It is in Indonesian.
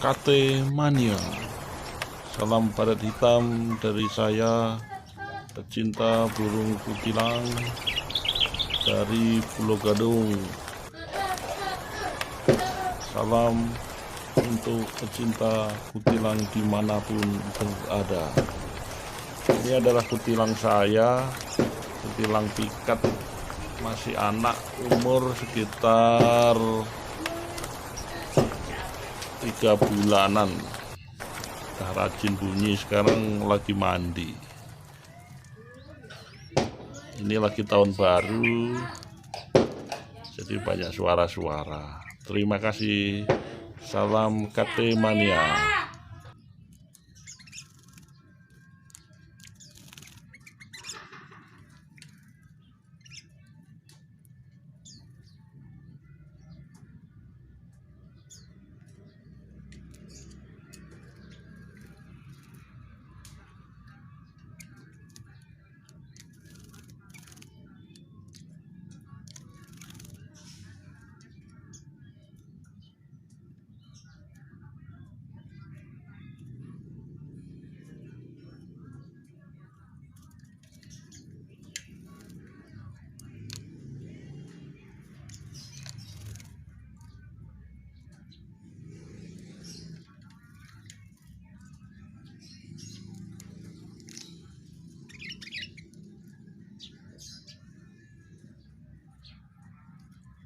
KT Mania. Salam padat hitam dari saya, pecinta burung kutilang dari Pulau Gadung. Salam untuk pecinta kutilang dimanapun berada. Ini adalah kutilang saya, kutilang pikat, masih anak, umur sekitar 3 bulanan. Udah rajin bunyi, sekarang lagi mandi. Ini lagi tahun baru, jadi banyak suara-suara. Terima kasih. Salam KT Mania.